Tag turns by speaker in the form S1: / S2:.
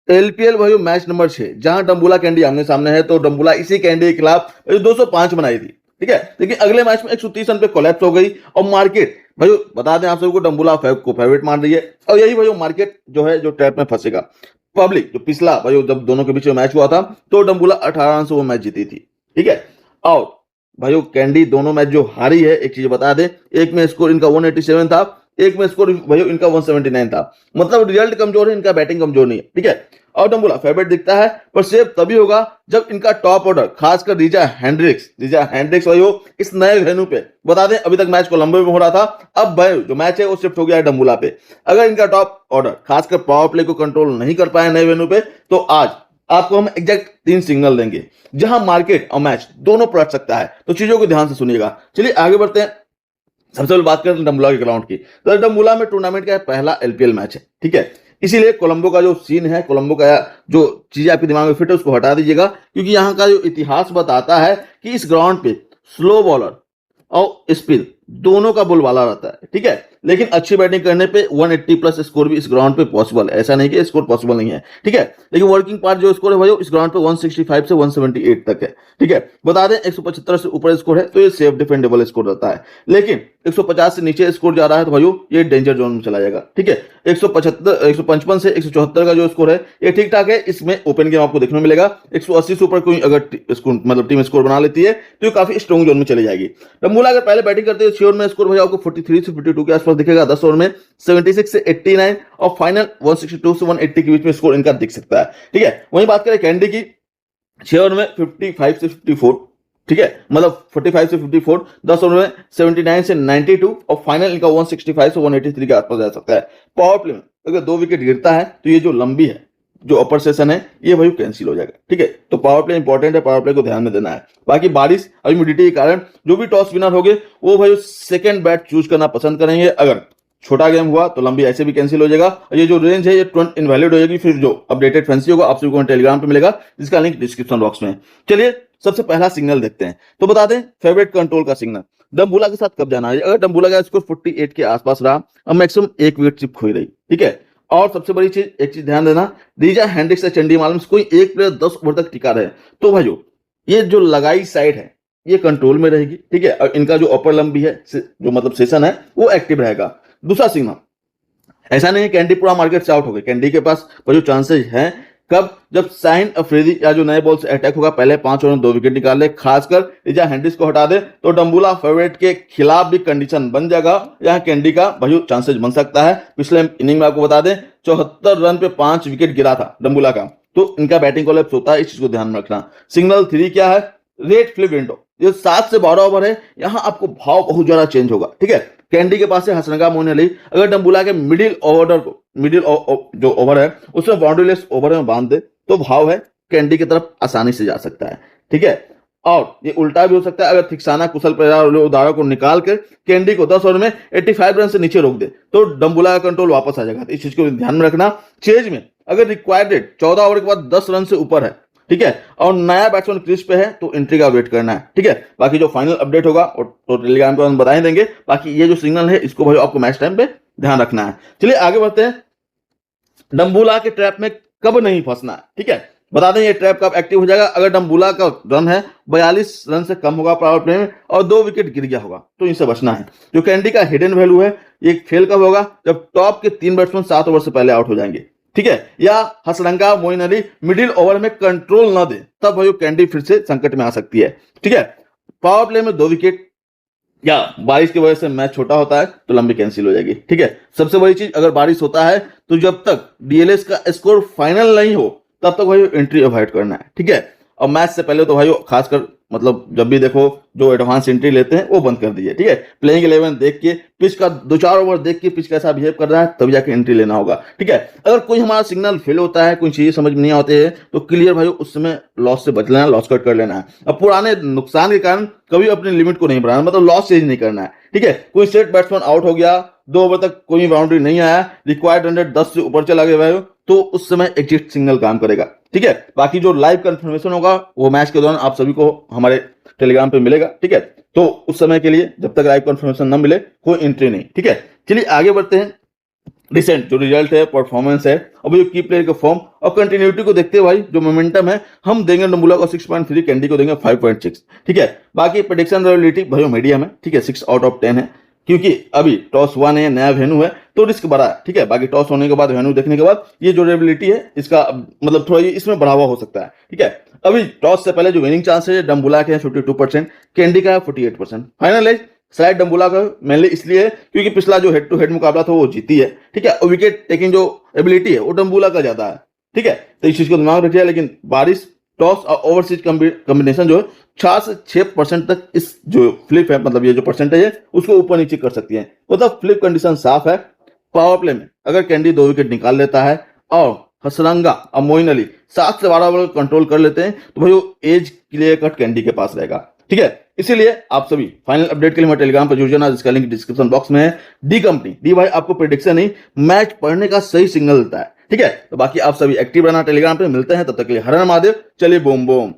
S1: LPL भाई match number 6 जहां डम्बुला candy आमने सामने है, तो डम्बुला इसी कैंडी के खिलाफ 205 बनाई थी, ठीक है। लेकिन अगले मैच में 130 रन पे कोलैप्स हो गई और मार्केट भाई बता दें आप सबको डम्बुला को फेवरेट मान रही है, और यही भाई मार्केट जो है जो ट्रैप में फंसेगा। पब्लिक जो पिछला भाई जब दोनों के बीच में मैच हुआ था तो डम्बुला 18 रन से वो मैच जीती थी, ठीक है। और भाई कैंडी दोनों मैच जो हारी है, एक चीज बता दें, एक में स्कोर इनका 187 था, एक में स्कोर भाई इनका 179 था। मतलब रिजल्ट कमजोर है इनका, बैटिंग कमजोर नहीं है, ठीक है। और डम्बुला फेवरेट दिखता है, पर सेफ तभी होगा जब इनका टॉप ऑर्डर खासकर रिचा हैंड्रिक्स भाई हो इस नए वेन्यू पे। बता दें अभी तक मैच कोलंबो में हो रहा था, अब भाई जो मैच है वो शिफ्ट हो गया है डम्बुला पे। अगर इनका टॉप ऑर्डर खासकर पावर प्ले को कंट्रोल नहीं कर पाए नए वेन्यू पे, तो आज आपको हम एग्जैक्ट 3 सिग्नल देंगे जहां मार्केट और मैच दोनों पलट सकता है। तो चीजों को ध्यान से सुनिएगा। चलिए आगे बढ़ते हैं। सबसे पहले बात करें डम्बुला के ग्राउंड की, तो डम्बुला में टूर्नामेंट का पहला एलपीएल मैच है, ठीक है। इसीलिए कोलंबो का जो सीन है, कोलंबो का जो चीजें आपके दिमाग में फिट है उसको हटा दीजिएगा, क्योंकि यहाँ का जो इतिहास बताता है कि इस ग्राउंड पे स्लो बॉलर और स्पिन दोनों का बोलबाला रहता है, ठीक है। लेकिन अच्छी बैटिंग करने पे 180 प्लस स्कोर भी इस ग्राउंड पे पॉसिबल है, ऐसा नहीं कि स्कोर पॉसिबल नहीं है, ठीक है। लेकिन वर्किंग पार्ट जो स्कोर है भाई इस ग्राउंड पे 165 से 178 तक है, ठीक है। बता दें 175 से ऊपर स्कोर है तो ये सेफ डिफेंडेबल स्कोर रहता है, लेकिन 150 से नीचे स्कोर जा रहा है तो भाई ये डेंजर जोन में चला जाएगा, ठीक है। 155 से 174 का जो स्कोर है ये ठीक ठाक है, इसमें ओपन गेम आपको देखने को मिलेगा। 180 से ऊपर कोई अगर मतलब टीम स्कोर बना लेती है तो ये काफी स्ट्रॉन्ग जोन में चली जाएगी। डम्बुला अगर पहले बैटिंग करते हैं 6 ओवर में स्कोर भाई आपको 43 से 52 के आसपास दिखेगा, 10 ओवर में 76 से 89 और फाइनल 162 से 180 के बीच में स्कोर इनका दिख सकता है, ठीक है। वहीं बात करें कैंडी की, 6 ओवर में 55 से 54, ठीक है, मतलब 45 से 54, 10 ओवर में 79 से 92 और फाइनल इनका 165 से 183 के आसपास जा सकता है। पावर प्ले में अगर 2 विकेट गिरता है तो ये जो लंबी है जो अपर सेशन है ये भाई कैंसिल हो जाएगा, ठीक है। तो पावर प्ले इंपॉर्टेंट है, पावर प्ले को ध्यान में देना है। बाकी बारिश और ह्यूमिडिटी के कारण जो भी टॉस विनर होंगे वो भाई सेकंड बैट चूज करना पसंद करेंगे। अगर छोटा गेम हुआ तो लंबी ऐसे भी कैंसिल हो जाएगा, और ये जो रेंज है ये इनवैलिड हो जाएगी। फिर जो अपडेटेड फैंसी होगा आप सभी को टेलीग्राम पे मिलेगा, जिसका लिंक डिस्क्रिप्शन बॉक्स में। चलिए सबसे पहला सिग्नल देखते हैं। तो बता दें फेवरेट कंट्रोल का सिग्नल डम्बुला के साथ कब जाना है। अगर डम्बुला का स्कोर 48 के आसपास रहा और मैक्सिमम 1 विकेट चिप खोई रही, ठीक है। और सबसे बड़ी चीज, एक चीज ध्यान देना, रिचा हैंड्रिक्स या चंडीमाल में कोई एक प्लेयर 10 ओवर तक टिका रहे तो भाई ये जो लगाई साइड है ये कंट्रोल में रहेगी, ठीक है। और इनका जो अपर लंबी है जो मतलब सेशन है वो एक्टिव रहेगा। दूसरा सिग्नल, ऐसा नहीं है कैंडी पूरा मार्केट से आउट हो गए, कैंडी के पास जो चांसेस हैं कब, जब शाहीन अफरीदी या जो नए बॉल से अटैक होगा, पहले 5 ओवर में 2 विकेट निकाल ले, खासकर रिचा हैंड्रिक्स को हटा दे तो डम्बुला फेवरेट के खिलाफ भी कंडीशन बन जाएगा, यहाँ कैंडी का भाई चांसेस बन सकता है। पिछले इनिंग में आपको बता दें 74 रन पे 5 विकेट गिरा था डम्बुला का, तो इनका बैटिंग कोलैप्स होता है, इस चीज को ध्यान में रखना। सिग्नल 3 क्या है, रेट फ्लिप विंडो, ये 7 से 12 ओवर है, यहाँ आपको भाव बहुत ज्यादा चेंज होगा, ठीक है। कैंडी के पास है हसरंगा मोइन अली, अगर डम्बुला के मिडिल जो ओवर है उसमें बाउंड्रीलेस ओवर में बांध दे तो भाव है कैंडी की तरफ आसानी से जा सकता है, ठीक है। और ये उल्टा भी हो सकता है, अगर थिक्साना कुशल उदाहरण को निकाल कर कैंडी को 10 ओवर में 85 रन से नीचे रोक दे तो डम्बुला का कंट्रोल वापस आ जाएगा। इस चीज को ध्यान में रखना। चेज में अगर रिक्वायर्ड रेट 14 ओवर के बाद 10 रन से ऊपर है, ठीक है, और नया बैट्समैन क्रीज पे है तो एंट्री का वेट करना है, ठीक है। बाकी जो फाइनल अपडेट होगा तो टेलीग्राम पे हम बता ही देंगे। बाकी ये जो सिग्नल है इसको भाई आपको मैच टाइम पे ध्यान रखना है। चलिए आगे बढ़ते हैं। डम्बुला के ट्रैप में कब नहीं फंसना है, ठीक है। बता दें ये ट्रैप कब एक्टिव हो जाएगा, अगर डम्बुला का रन है 42 रन से कम होगा पावर प्ले में और 2 विकेट गिर गया होगा तो इनसे बचना है। जो कैंडी का हिडन वैल्यू है ये फेल कब होगा, जब टॉप के 3 बैट्समैन 7 ओवर से पहले आउट हो जाएंगे, ठीक है, या हसरंगा मोइन अली मिडिल ओवर में कंट्रोल ना दे तब भाई कैंडी फिर से संकट में आ सकती है, ठीक है। पावर प्ले में 2 विकेट या बारिश की वजह से मैच छोटा होता है तो लंबी कैंसिल हो जाएगी, ठीक है। सबसे बड़ी चीज, अगर बारिश होता है तो जब तक डीएलएस का स्कोर फाइनल नहीं हो तब तक भाई एंट्री अवॉइड करना है, ठीक है। और मैच से पहले तो भाई खासकर मतलब जब भी देखो जो एडवांस एंट्री लेते हैं वो बंद कर दीजिए, ठीक है। प्लेइंग 11 देख के, पिच का 2-4 ओवर देख के पिच कैसा बिहेव कर रहा है तभी जाके एंट्री लेना होगा, ठीक है। अगर कोई हमारा सिग्नल फेल होता है, कोई चीजें समझ में नहीं आते हैं तो क्लियर भाई उस समय लॉस से बच लेना, लॉस कट कर लेना है। अब पुराने नुकसान के कारण कभी अपनी लिमिट को नहीं बढ़ाना, मतलब लॉस चेंज नहीं करना है, ठीक है। कोई सेट बैट्समैन आउट हो गया, 2 ओवर तक कोई बाउंड्री नहीं आया, रिक्वायर्ड रन रेट 10 से ऊपर चला गया भाई तो उस समय एग्जिट सिग्नल काम करेगा, ठीक है। बाकी जो लाइव कंफर्मेशन होगा वो मैच के दौरान आप सभी को हमारे टेलीग्राम पे मिलेगा, ठीक है। तो उस समय के लिए जब तक लाइव कंफर्मेशन न मिले कोई एंट्री नहीं, ठीक है। चलिए आगे बढ़ते हैं। रिसेंट जो रिजल्ट है, परफॉर्मेंस है, अब जो की प्लेयर का फॉर्म और कंटिन्यूटी को देखते हुए भाई जो मोमेंटम है, हम देंगे डम्बुला को 6.3, कैंडी को देंगे 5.6। ठीक है, बाकी प्रेडिक्शन प्रोबेबिलिटी भाई मीडियम है। ठीक है, 6 आउट ऑफ 10 है, क्योंकि अभी टॉस 1 है, नया वेन्यू है तो रिस्क बढ़ा है। ठीक है, बाकी टॉस होने के बाद वेन्यू देखने के बाद ये जो रेबिलिटी है इसका मतलब थोड़ा इसमें बढ़ावा हो सकता है। ठीक है, अभी टॉस से पहले जो विनिंग चांस है डम्बुला के 52%, कैंडी का है 48%। फाइनल है स्लाइड डम्बुला का मेनली इसलिए क्योंकि पिछला जो हेड टू हेड मुकाबला था वो जीती है। ठीक है, और विकेट टेकिंग जो एबिलिटी है वो डम्बुला का ज्यादा है। ठीक है, तो इस चीज को दिमाग रखिए। लेकिन बारिश, टॉस और ओवरसीज कॉम्बिनेशन जो है 4 से 6% तक इस जो फ्लिप है, मतलब ये जो परसेंटेज है उसको ऊपर नीचे कर सकती है। मतलब फ्लिप कंडीशन साफ है। पावर प्ले में अगर कैंडी 2 विकेट निकाल लेता है और हसरंगा और मोइन अली 7 से 12 ओवर कंट्रोल कर लेते हैं तो भाई वो एज क्लियर कट कैंडी के पास रहेगा। ठीक है, इसीलिए आप सभी फाइनल अपडेट के लिए हमारे टेलीग्राम पर जुड़ जाना, जिसका लिंक डिस्क्रिप्शन बॉक्स में है। डी कंपनी, डी भाई आपको प्रेडिक्शन नहीं, मैच पढ़ने का सही सिग्नल देता है। ठीक है, तो बाकी आप सभी एक्टिव रहना टेलीग्राम पे। मिलते हैं, तब तक के लिए हर हर महादेव। चलिए बोम बोम।